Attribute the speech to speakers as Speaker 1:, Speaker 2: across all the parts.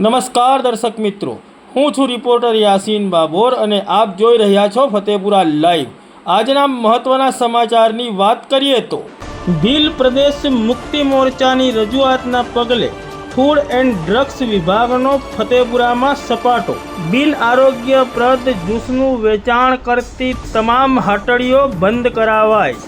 Speaker 1: નમસ્કાર દર્શક મિત્રો, હું છું રિપોર્ટર યાસીન બાબોર અને આપ જોઈ રહ્યા છો ફતેપુરા લાઈવ। આજના મહત્વના સમાચારની વાત કરીએ તો ભીલ પ્રદેશ મુક્તિ મોરચાની રજૂઆતના પગલે ફૂડ એન્ડ ડ્રગ્સ વિભાગનો ફતેપુરામાં સપાટો। બિન આરોગ્યપ્રદ જ્યુસનું વેચાણ કરતી તમામ હાટડીઓ બંધ કરાવાઈ।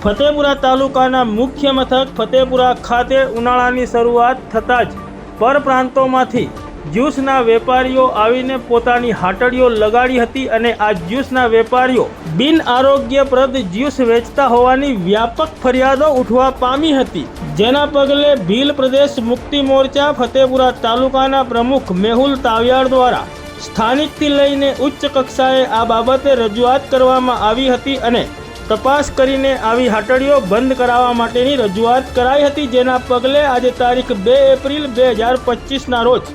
Speaker 1: ફતેપુરા તાલુકાના મુખ્ય મથક ફતેપુરા ખાતે ઉનાળાની શરૂઆત થતાં જ પરપ્રાંતોમાંથી જ્યુસના વેપારીઓ આવીને પોતાની હાટડીઓ લગાડી હતી અને આ જ્યુસના વેપારીઓ બિન આરોગ્યપ્રદ જ્યુસ વેચતા હોવાની વ્યાપક ફરિયાદો ઉઠવા પામી હતી, જેના પગલે ભીલ પ્રદેશ મુક્તિ મોરચા ફતેપુરા તાલુકાના પ્રમુખ મેહુલ તાવિયાડ દ્વારા સ્થાનિકથી લઈને ઉચ્ચ કક્ષાએ આ બાબતે રજૂઆત કરવામાં આવી હતી અને તપાસ કરીને આવી હાટડીઓ બંધ કરાવવા માટેની રજૂઆત કરાઈ હતી, જેના પગલે આજે તારીખ 2 એપ્રિલ 2025ના રોજ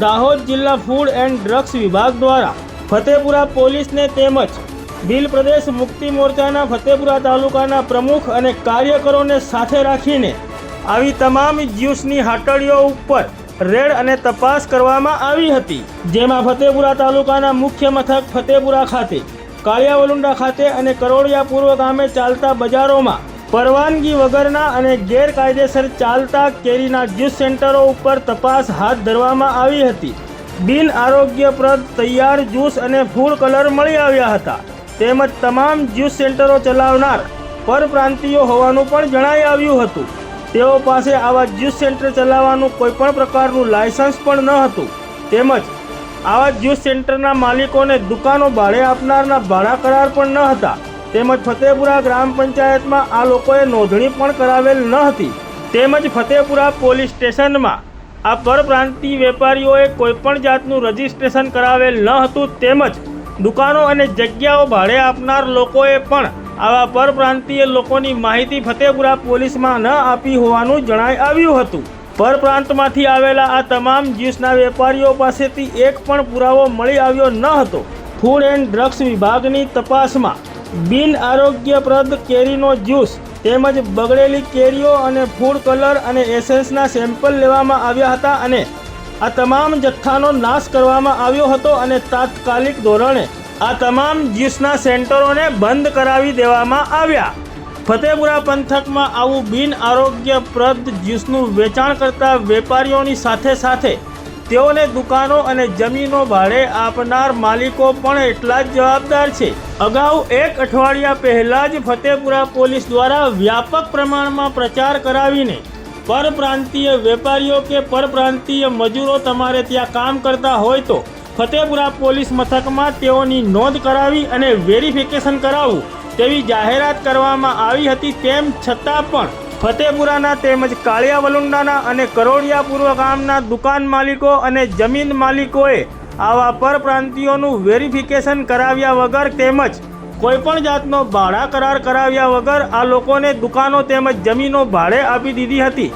Speaker 1: દાહોદ જિલ્લા ફૂડ એન્ડ ડ્રગ્સ વિભાગ દ્વારા ફતેપુરા પોલીસને તેમજ ભીલ પ્રદેશ મુક્તિ મોરચાના ફતેપુરા તાલુકાના પ્રમુખ અને કાર્યકરોને સાથે રાખીને આવી તમામ જ્યુસની હાટડીઓ ઉપર રેડ અને તપાસ કરવામાં આવી હતી, જેમાં ફતેપુરા તાલુકાના મુખ્ય મથક ફતેપુરા ખાતે, કાળિયાવલુંડા ખાતે અને કરોડિયા પૂર્વ ગામે ચાલતા બજારોમાં પરવાનગી વગરના અને ગેરકાયદેસર ચાલતા કેરીના જ્યુસ સેન્ટરો ઉપર તપાસ હાથ ધરવામાં આવી હતી। બિન આરોગ્યપ્રદ તૈયાર જ્યુસ અને ફૂડ કલર મળી આવ્યા હતા, તેમજ તમામ જ્યુસ સેન્ટરો ચલાવનાર પરપ્રાંતિયો હોવાનું પણ જણાઈ આવ્યું હતું। તેઓ પાસે આવા જ્યુસ સેન્ટર ચલાવવાનું કોઈપણ પ્રકારનું લાયસન્સ પણ ન હતું, તેમજ આવા જ્યુસ સેન્ટરના માલિકોને દુકાનો ભાડે આપનારના ભાડા કરાર પણ ન હતા, તેમજ ફતેપુરા ગ્રામ પંચાયતમાં આ લોકોએ નોંધણી પણ કરાવેલ ન હતી, તેમજ ફતેપુરા પોલીસ સ્ટેશનમાં આ પરપ્રાંતીય વેપારીઓએ કોઈપણ જાતનું રજિસ્ટ્રેશન કરાવેલ ન હતું, તેમજ દુકાનો અને જગ્યાઓ ભાડે આપનાર લોકોએ પણ આવા પરપ્રાંતીય લોકોની માહિતી ફતેપુરા પોલીસમાં ન આપી હોવાનું જણાઈ આવ્યું હતું। પરપ્રાંતમાંથી આવેલા આ તમામ જ્યુસના વેપારીઓ પાસેથી એક પણ પુરાવો મળી આવ્યો ન હતો। ફૂડ એન્ડ ડ્રગ્સ વિભાગની તપાસમાં બિન આરોગ્યપ્રદ કેરીનો જ્યુસ તેમજ બગડેલી કેરીઓ અને ફૂડ કલર અને એસેન્સના સેમ્પલ લેવામાં આવ્યા હતા અને આ તમામ જથ્થાનો નાશ કરવામાં આવ્યો હતો અને તાત્કાલિક ધોરણે આ તમામ જ્યુસના સેન્ટરોને બંધ કરાવી દેવામાં આવ્યા। ફતેપુરા પંથકમાં આવું બિન આરોગ્યપ્રદ જ્યુસનું વેચાણ કરતા વેપારીઓની સાથે સાથે તેઓને દુકાનો અને જમીનો ભાડે આપનાર માલિકો પણ એટલા જ જવાબદાર છે। અગાઉ એક અઠવાડિયા પહેલાં જ ફતેપુરા પોલીસ દ્વારા વ્યાપક પ્રમાણમાં પ્રચાર કરાવીને પરપ્રાંતીય વેપારીઓ કે પરપ્રાંતીય મજૂરો તમારે ત્યાં કામ કરતા હોય તો ફતેપુરા પોલીસ મથકમાં તેઓની નોંધ કરાવી અને વેરિફિકેશન કરાવવું તેવી જાહેરાત કરવામાં આવી હતી। તેમ છતાં પણ ફતેપુરાના તેમજ કાળિયાવલુંડાના અને કરોડિયા પૂર્વ ગામના દુકાન માલિકો અને જમીન માલિકોએ આવા પરપ્રાંતિયોનું વેરિફિકેશન કરાવ્યા વગર તેમજ કોઈપણ જાતનો ભાડા કરાર કરાવ્યા વગર આ લોકોને દુકાનો તેમજ જમીનો ભાડે આપી દીધી હતી,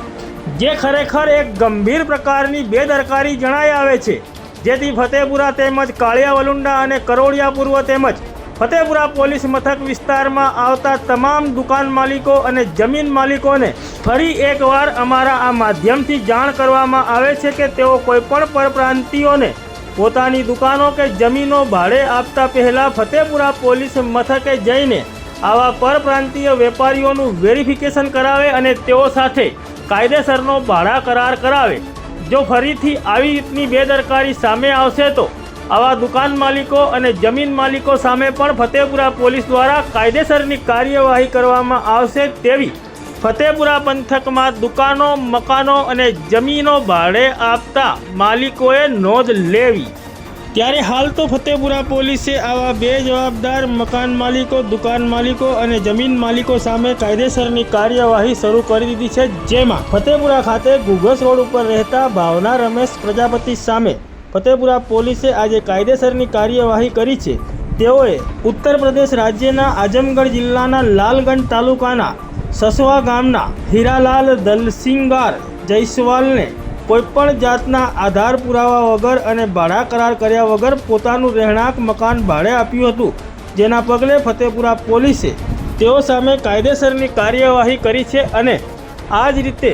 Speaker 1: જે ખરેખર એક ગંભીર પ્રકારની બેદરકારી જણાઈ આવે છે, જેથી ફતેપુરા તેમજ કાળિયાવલુંડા અને કરોડિયા પૂર્વ તેમજ ફતેપુરા પોલીસ મથક વિસ્તારમાં આવતા તમામ દુકાન માલિકો અને જમીન માલિકોને ફરી એકવાર અમારા આ માધ્યમથી જાણ કરવામાં આવે છે કે તેઓ કોઈપણ પરપ્રાંતિયોને પોતાની દુકાનો કે જમીનો ભાડે આપતા પહેલાં ફતેપુરા પોલીસ મથકે જઈને આવા પરપ્રાંતીય વેપારીઓનું વેરિફિકેશન કરાવે અને તેઓ સાથે કાયદેસરનો ભાડા કરાર કરાવે। જો ફરીથી આવી રીતની બેદરકારી સામે આવશે તો આવા દુકાન માલિકો અને જમીન માલિકો સામે પણ ફતેપુરા પોલીસ દ્વારા કાયદેસરની કાર્યવાહી કરવામાં આવશે તેવી ફતેપુરા પંથકમાં દુકાનો, મકાનો અને જમીનો ભાડે આપતા માલિકોએ નોંધ લેવી। ત્યારે હાલ તો ફતેપુરા પોલીસે આવા બેજવાબદાર મકાન માલિકો, દુકાન માલિકો અને જમીન માલિકો સામે કાયદેસરની કાર્યવાહી શરૂ કરી દીધી છે, જેમાં ફતેપુરા ખાતે ઘુઘસ રોડ ઉપર રહેતા ભાવના રમેશ પ્રજાપતિ સામે ફતેપુરા પોલીસે આજે કાયદેસરની કાર્યવાહી કરી છે। તેઓએ ઉત્તર પ્રદેશ રાજ્યના આઝમગઢ જિલ્લાના લાલગંજ તાલુકાના સસવા ગામના હીરાલાલ દલસિંગાર જયસ્વાલને કોઈપણ જાતના આધાર પુરાવા વગર અને ભાડા કરાર કર્યા વગર પોતાનું રહેણાંક મકાન ભાડે આપ્યું હતું, જેના પગલે ફતેપુરા પોલીસે તેઓ સામે કાયદેસરની કાર્યવાહી કરી છે અને આ જ રીતે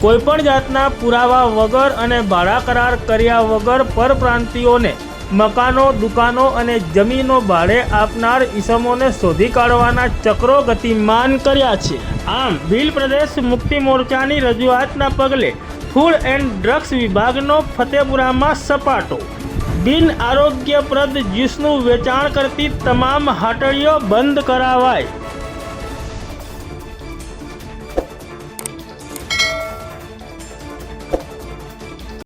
Speaker 1: કોઈપણ જાતના પુરાવા વગર અને ભાડા કરાર કર્યા વગર પરપ્રાંતિયોને મકાનો, દુકાનો અને જમીનો ભાડે આપનાર ઈસમોને શોધી કાઢવાના ચક્રો ગતિમાન કર્યા છે. આમ ભીલ પ્રદેશ મુક્તિ મોરચાની રજૂઆતના પગલે ફૂડ એન્ડ ડ્રગ્સ વિભાગનો ફતેપુરામાં સપાટો. બિન આરોગ્યપ્રદ જ્યુસનું વેચાણ કરતી તમામ હાટડીઓ બંધ કરાવાય.